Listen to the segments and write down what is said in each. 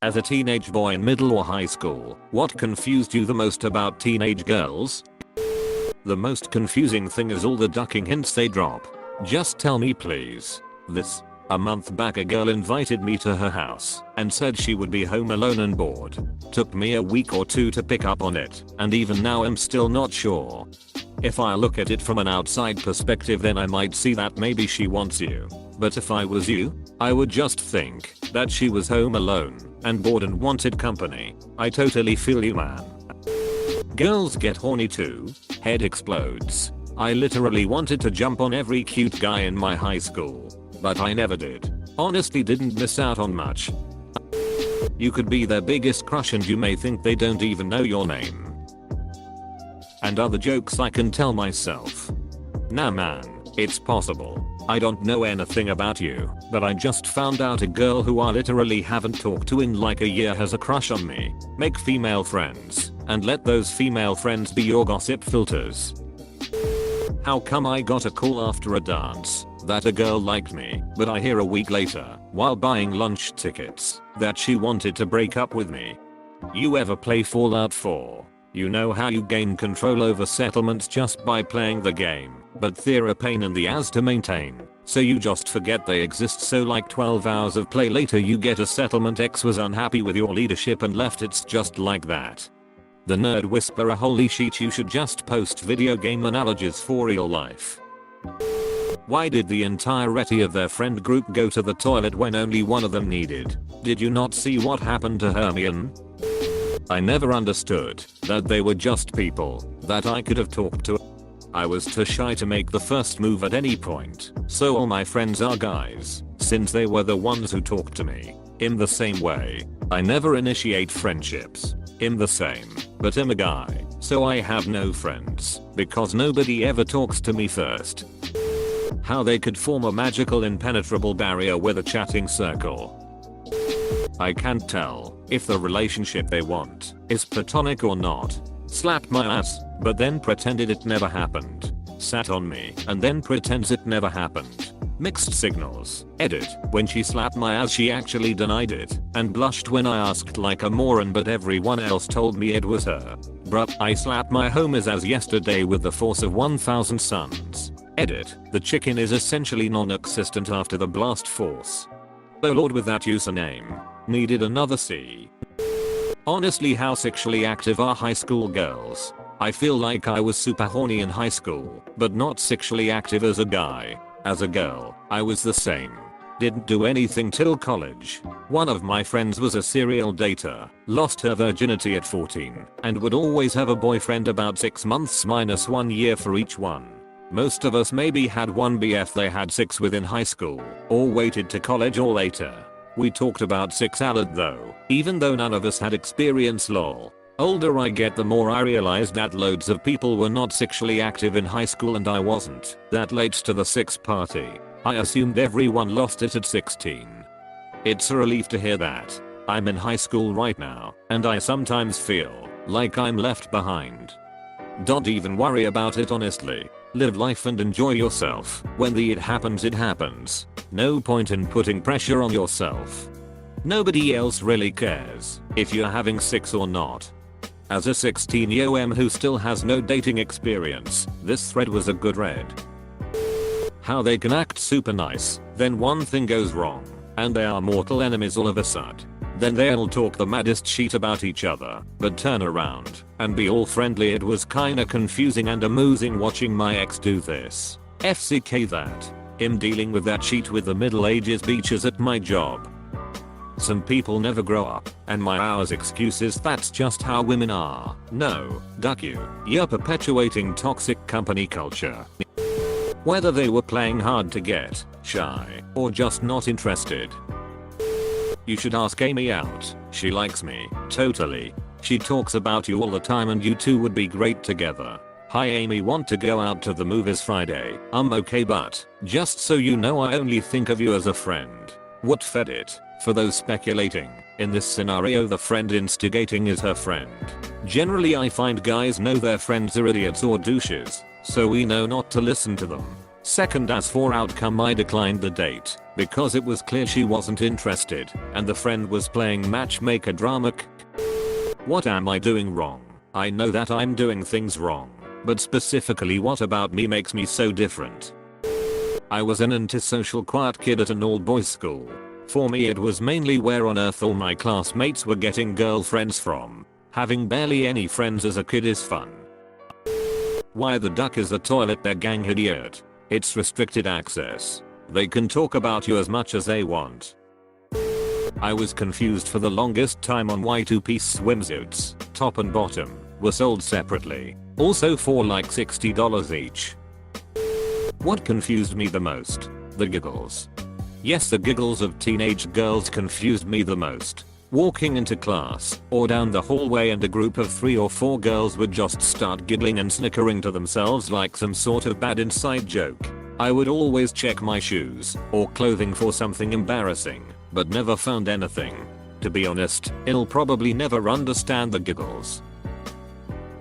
As a teenage boy in middle or high school, what confused you the most about teenage girls? The most confusing thing is all the ducking hints they drop. Just tell me please. A month back a girl invited me to her house and said she would be home alone and bored. Took me a week or two to pick up on it, and even now I'm still not sure. If I look at it from an outside perspective, then I might see that maybe she wants you. But if I was you, I would just think that she was home alone and bored and wanted company. I totally feel you, man. Girls get horny too. Head explodes. I literally wanted to jump on every cute guy in my high school, but I never did. Honestly, didn't miss out on much. You could be their biggest crush and you may think they don't even know your name. And other jokes I can tell myself. Nah man, it's possible. I don't know anything about you, but I just found out a girl who I literally haven't talked to in like a year has a crush on me. Make female friends, and let those female friends be your gossip filters. How come I got a call after a dance that a girl liked me, but I hear a week later, while buying lunch tickets, that she wanted to break up with me? You ever play Fallout 4? You know how you gain control over settlements just by playing the game, but they're a pain in the ass to maintain, so you just forget they exist. So like 12 hours of play later you get a settlement X was unhappy with your leadership and left. It's just like that. The nerd whisperer, holy shit, you should just post video game analogies for real life. Why did the entirety of their friend group go to the toilet when only one of them needed? Did you not see what happened to Hermione? I never understood that they were just people that I could have talked to. I was too shy to make the first move at any point, so all my friends are guys, since they were the ones who talked to me. In the same way, I never initiate friendships. I'm the same, but I'm a guy, so I have no friends, because nobody ever talks to me first. How they could form a magical impenetrable barrier with a chatting circle. I can't tell if the relationship they want is platonic or not. Slapped my ass, but then pretended it never happened. Sat on me and then pretends it never happened. Mixed signals. Edit. When she slapped my ass she actually denied it and blushed when I asked like a moron, but everyone else told me it was her. Bruh, I slapped my homies as yesterday with the force of 1000 suns. Edit. The chicken is essentially non-existent after the blast force. Oh lord, with that username. Needed another C. Honestly, how sexually active are high school girls? I feel like I was super horny in high school, but not sexually active as a guy. As a girl, I was the same. Didn't do anything till college. One of my friends was a serial dater, lost her virginity at 14, and would always have a boyfriend about 6 months minus 1 year for each one. Most of us maybe had one BF they had 6 with in high school, or waited to college or later. We talked about sex a lot though, even though none of us had experience. Lol. Older I get, the more I realized that loads of people were not sexually active in high school and I wasn't. That late to the sex party. I assumed everyone lost it at 16. It's a relief to hear that. I'm in high school right now, and I sometimes feel like I'm left behind. Don't even worry about it honestly. Live life and enjoy yourself. When it happens, it happens. No point in putting pressure on yourself. Nobody else really cares if you're having sex or not. As a 16-year-old who still has no dating experience, this thread was a good read. How they can act super nice, then one thing goes wrong, and they are mortal enemies all of a sudden. Then they'll talk the maddest shit about each other, but turn around and be all friendly. It was kinda confusing and amusing watching my ex do this. FCK that. I'm dealing with that shit with the Middle Ages beaches at my job. Some people never grow up, and my hours excuses, that's just how women are. No, duck you. You're perpetuating toxic company culture. Whether they were playing hard to get, shy, or just not interested. You should ask Amy out. She likes me. Totally. She talks about you all the time and you two would be great together. Hi Amy, want to go out to the movies Friday? I'm okay, but just so you know I only think of you as a friend. What fed it? For those speculating, in this scenario the friend instigating is her friend. Generally I find guys know their friends are idiots or douches, so we know not to listen to them. Second, as for outcome, I declined the date because it was clear she wasn't interested and the friend was playing matchmaker drama. What am I doing wrong? I know that I'm doing things wrong, but specifically what about me makes me so different? I was an antisocial quiet kid at an all-boys school. For me it was mainly where on earth all my classmates were getting girlfriends from. Having barely any friends as a kid is fun. Why the duck is a toilet there, gang idiot? It's restricted access. They can talk about you as much as they want. I was confused for the longest time on why two-piece swimsuits, top and bottom, were sold separately. Also for like $60 each. What confused me the most? The giggles. Yes, the giggles of teenage girls confused me the most. Walking into class or down the hallway and a group of 3 or 4 girls would just start giggling and snickering to themselves like some sort of bad inside joke. I would always check my shoes or clothing for something embarrassing, but never found anything. To be honest, I'll probably never understand the giggles.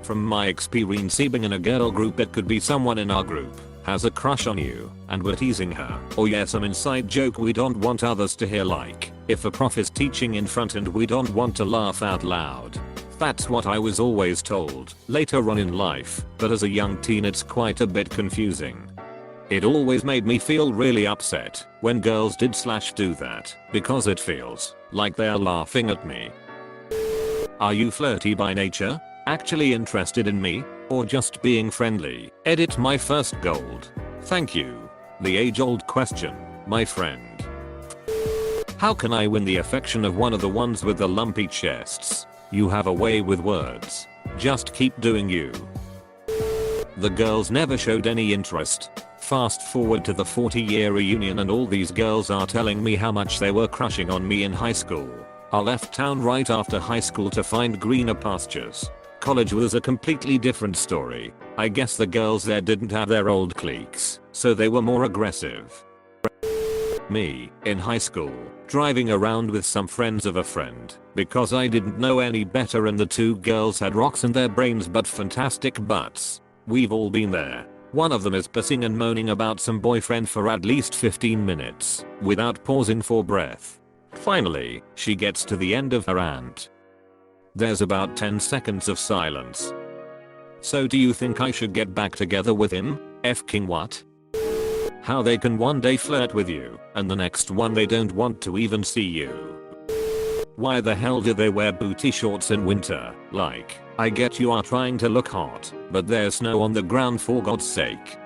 From my experience being in a girl group, it could be someone in our group has a crush on you and we're teasing her, or some inside joke we don't want others to hear, like if a prof is teaching in front and we don't want to laugh out loud. That's what I was always told later on in life, but as a young teen it's quite a bit confusing. It always made me feel really upset when girls did/do that because it feels like they are laughing at me. Are you flirty by nature? Actually interested in me? Or just being friendly? Edit my first gold. Thank you. The age-old question, my friend. How can I win the affection of one of the ones with the lumpy chests? You have a way with words. Just keep doing you. The girls never showed any interest. Fast forward to the 40-year reunion and all these girls are telling me how much they were crushing on me in high school. I left town right after high school to find greener pastures. College was a completely different story. I guess the girls there didn't have their old cliques, so they were more aggressive. Me, in high school, driving around with some friends of a friend, because I didn't know any better and the 2 girls had rocks in their brains but fantastic butts. We've all been there. One of them is pissing and moaning about some boyfriend for at least 15 minutes, without pausing for breath. Finally, she gets to the end of her rant. There's about 10 seconds of silence. So do you think I should get back together with him? F-king what? How they can one day flirt with you, and the next one they don't want to even see you. Why the hell do they wear booty shorts in winter? Like, I get you are trying to look hot, but there's snow on the ground for God's sake.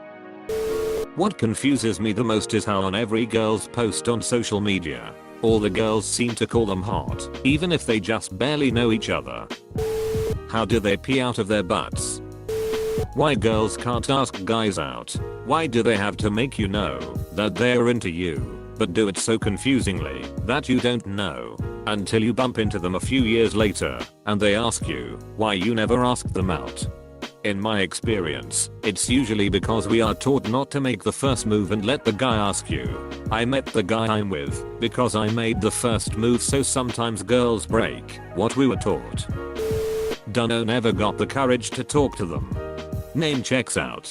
What confuses me the most is how on every girl's post on social media, all the girls seem to call them hot, even if they just barely know each other. How do they pee out of their butts? Why girls can't ask guys out? Why do they have to make you know that they're into you, but do it so confusingly that you don't know until you bump into them a few years later and they ask you why you never asked them out? In my experience, it's usually because we are taught not to make the first move and let the guy ask you. I met the guy I'm with because I made the first move, so sometimes girls break what we were taught. Dunno, never got the courage to talk to them. Name checks out.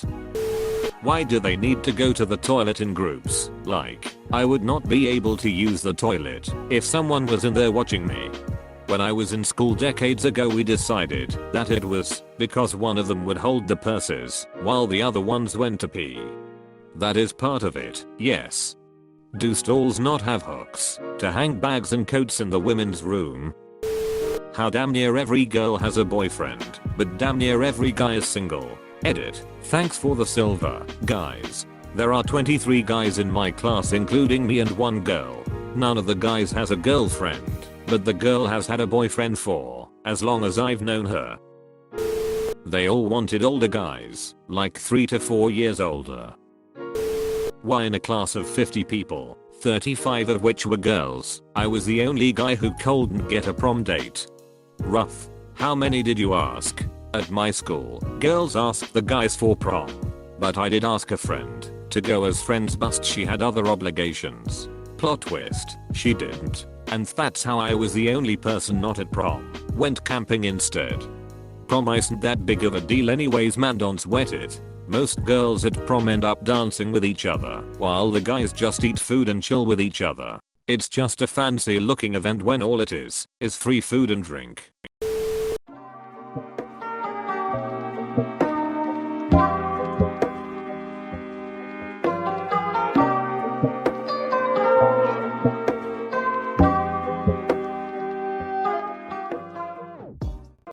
Why do they need to go to the toilet in groups? Like, I would not be able to use the toilet if someone was in there watching me. When I was in school decades ago, we decided that it was because one of them would hold the purses while the other ones went to pee. That is part of it, yes. Do stalls not have hooks to hang bags and coats in the women's room? How damn near every girl has a boyfriend, but damn near every guy is single. Edit. Thanks for the silver, guys. There are 23 guys in my class including me and 1 girl. None of the guys has a girlfriend, but the girl has had a boyfriend for as long as I've known her. They all wanted older guys, like 3 to 4 years older. Why in a class of 50 people, 35 of which were girls, I was the only guy who couldn't get a prom date? Rough. How many did you ask? At my school, girls asked the guys for prom. But I did ask a friend to go as friends, but she had other obligations. Plot twist, she didn't. And that's how I was the only person not at prom. Went camping instead. Prom isn't that big of a deal anyways, man, don't sweat it. Most girls at prom end up dancing with each other, while the guys just eat food and chill with each other. It's just a fancy looking event when all it is free food and drink.